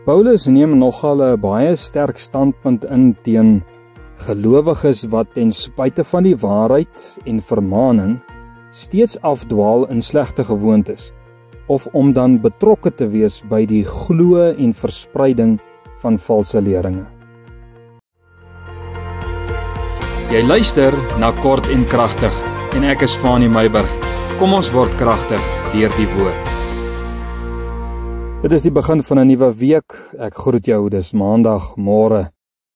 Paulus neem nogal 'n baie sterk standpunt in teen gelowiges wat ten spyte van die waarheid en vermaaning steeds afdwaal in slegte gewoontes, of om dan betrokke te wees by die glo en verspreiding van valse leringe. Jy luister na Kort en Kragtig en ek is Fanie Meiburg. Kom ons word kragtig deur die woord. Dit is die begin van 'n nuwe week. Ek groet jou, dis Maandag môre.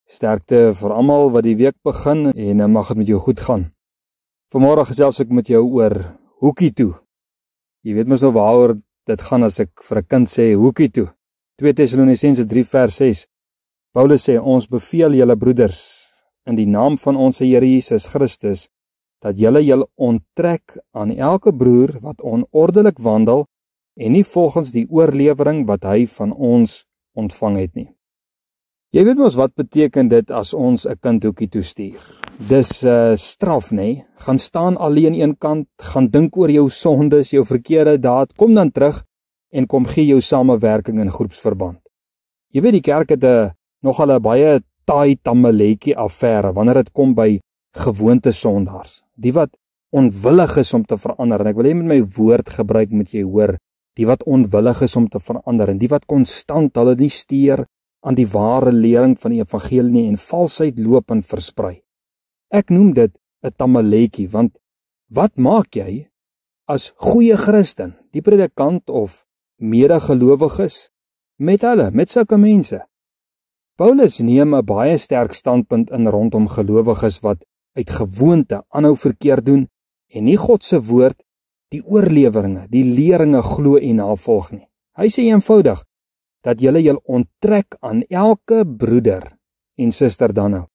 Sterkte vir almal wat die week begin en mag dit met jou goed gaan. Vanmôre gesels ek met jou oor hoekie toe. Jy weet mos nou waaroor dit gaan as ek vir 'n kind sê hoekie toe. 2 Tessalonisense 3 vers 6. Paulus sê ons beveel julle broeders in die naam van ons Here Jesus Christus dat julle onttrek aan elke broer wat onordelik wandel en nie volgens die oorlewering wat hy van ons ontvang het nie. Jy weet mos wat beteken dit as ons 'n kind hoekie toestuur. Dis straf, nê? Gaan staan alleen een kant, gaan dink oor jou sondes, jou verkeerde daad, kom dan terug en kom gee jou samewerking in groepsverband. Jy weet die kerk het nogal 'n baie taai tammeletjie affære wanneer dit kom by gewoonte sondaars. Die wat onwillig is om te verander, en ek wil hê met my woord gebruik met jy hoor, die wat onwillig is om te verander, en die wat konstant hulle nie steur aan die ware lering van die evangelie nie en valsheid loop en versprei. Ek noem dit 'n tammeletjie, want wat maak jy as goeie Christen, die predikant of medegelowiges met sulke mense? Paulus neem 'n baie sterk standpunt in rondom gelowiges wat uit gewoonte aanhou verkeerd doen en nie God se woord, die oorleweringe, die leringe glo en navolg nie. Hy sê eenvoudig dat julle onttrek aan elke broeder en suster dan nou.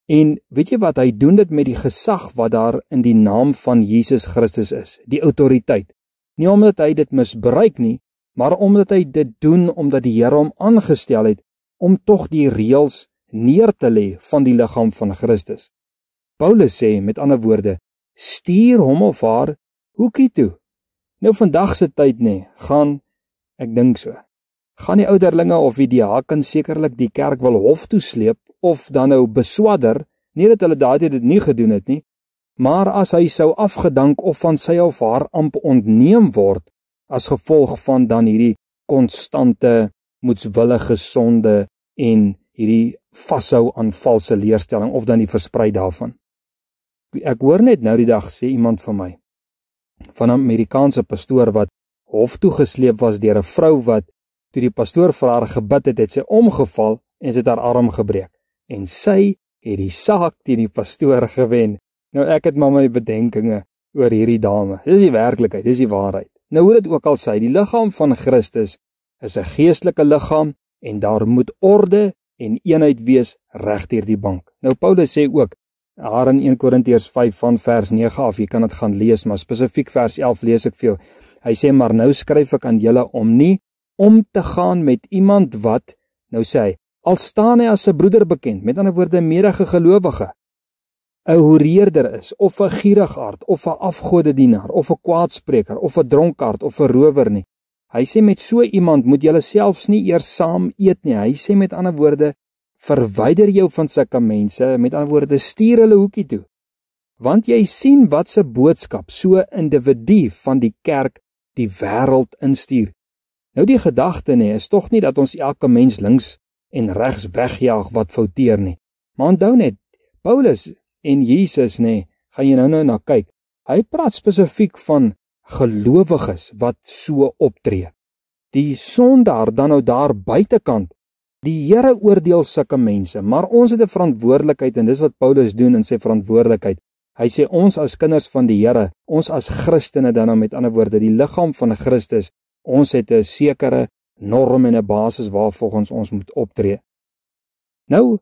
En weet jy wat, hy doen dit met die gesag wat daar in die naam van Jesus Christus is, die autoriteit. Nie omdat hy dit misbruik nie, maar omdat hy dit doen omdat die Here hom aangestel het om tog die reëls neer te lê van die liggaam van Christus. Paulus sê met ander woorde, stuur hom of haar hoekie toe. Nou vandag se tyd ek dink so, gaan die ouderlinge of die diaken sekerlik die kerk wil hof toe sleep of dan nou beswadder, nie dat hulle daardie dit nie gedoen het nie, maar as hy sou afgedank of van sy of haar amp ontneem word as gevolg van dan hierdie konstante moedswillige sonde en hierdie vashou aan valse leerstelling of dan die versprei daarvan. Ek hoor net nou die dag sê iemand van my, van 'n Amerikaanse pastoor wat hof toe gesleep was deur 'n vrou wat, toe die pastoor vir haar gebid het sy omgeval en sy het haar arm gebreek. En sy het die saak teen die pastoor gewen. Nou ek het maar my bedenkinge oor hierdie dame. Dis die werklikheid, dis die waarheid. Nou hoe dit ook al sy, die liggaam van Christus is 'n geestelike liggaam en daar moet orde en eenheid wees reg deur die bank. Nou Paulus sê ook, daar in 1 Korintiërs 5 van vers 9 af, jy kan dit gaan lees, maar spesifiek vers 11 lees ek vir jou. Hy sê, maar nou skryf ek aan julle om nie om te gaan met iemand wat, nou sê hy, al staan hy as 'n broeder bekend, met ander woorde medegelowige, 'n hoereerder is, of 'n gierigaard, of 'n afgodedienaar, of 'n kwaadspreker, of 'n dronkaard, of 'n rower nie. Hy sê met so iemand moet julle selfs nie eers saam eet nie. Hy sê met ander woorde, verwyder jou van sulke mense, met ander woorde, stuur hulle hoekie toe. Want jy sien wat se boodskap so 'n individu van die kerk die wêreld instuur. Nou die gedagte is tog nie dat ons elke mens links en regs wegjaag wat fouteer nie. Maar onthou net, Paulus en Jesus gaan jy nou na kyk. Hy praat spesifiek van gelowiges wat so optree. Die sondaar dan nou daar buitekant, die Here oordeel sulke mense, maar ons het 'n verantwoordelikheid en dis wat Paulus doen in sy verantwoordelikheid. Hy sê ons as kinders van die Here, ons as Christene dan nou met ander woorde, die liggaam van Christus, ons het 'n sekere norm en 'n basis waarvolgens ons moet optree. Nou,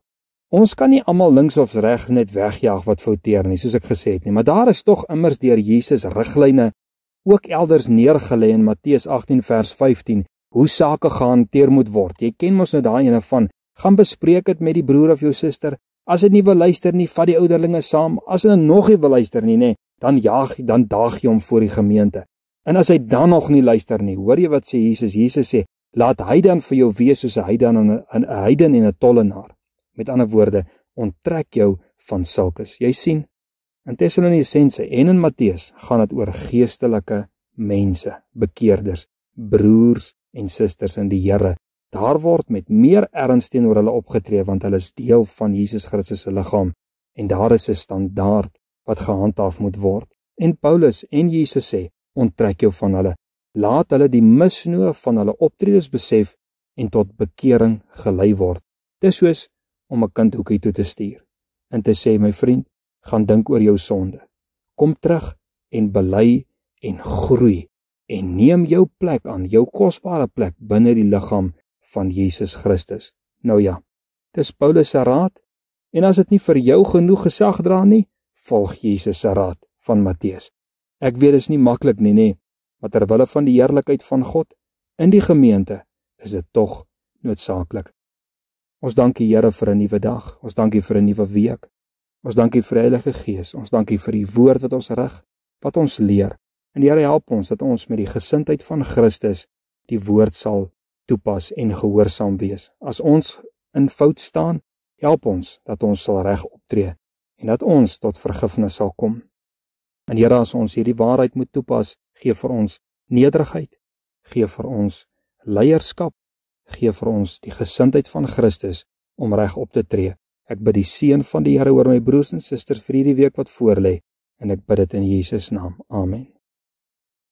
ons kan nie almal links of regs net wegjaag wat fouteer nie, soos ek gesê het nie, maar daar is tog immers deur Jesus riglyne ook elders neergelê in Matteus 18 vers 15, hoe sake gehanteer moet word. Jy ken mos nou daai ene van, gaan bespreek dit met die broer of jou suster, as dit nie wil luister nie, vat die ouderlinge saam, as hulle nog nie wil luister nie, dan daag jy hom voor die gemeente. En as hy dan nog nie luister nie, hoor jy wat sê Jesus? Jesus sê, Laat hy dan vir jou wees soos 'n heiden en 'n tollenaar. Met ander woorde, onttrek jou van sulkes. Jy sien, in Tessalonisense en in Matteus gaan dit oor geestelike mense, bekeerders, broers en susters in die Here. Daar word met meer erns teenoor hulle opgetree, want hulle is deel van Jesus Christus se liggaam, en daar is 'n standaard wat gehandhaaf moet word. En Paulus en Jesus sê, onttrek jou van hulle. Laat hulle die misnoë van hulle optredes besef en tot bekering gelei word. Dis soos om 'n kind hoekie toe te stuur en te sê, my vriend, gaan dink oor jou sonde. Kom terug en bely en groei en neem jou plek aan, jou kosbare plek binne die liggaam van Jesus Christus. Nou ja, dis Paulus se raad, en as dit nie vir jou genoeg gesag dra nie, volg Jesus se raad van Matteus. Ek weet dis nie maklik nie, nee, maar ter wille van die heerlikheid van God in die gemeente is dit tog noodsaaklik. Ons dank die Here vir 'n nuwe dag. Ons dank U vir 'n nuwe week. Ons dank U vir die Heilige Gees. Ons dank U vir die woord wat ons rig, wat ons leer. En die Here help ons dat ons met die gesindheid van Christus die woord sal toepas en gehoorsaam wees. As ons in fout staan, help ons dat ons sal reg optree en dat ons tot vergifnis sal kom. En Here, as ons hierdie waarheid moet toepas, gee vir ons nederigheid, gee vir ons leierskap, gee vir ons die gesindheid van Christus om reg op te tree. Ek bid die seën van die Here oor my broers en susters vir hierdie week wat voorlê, en ek bid dit in Jesus naam. Amen.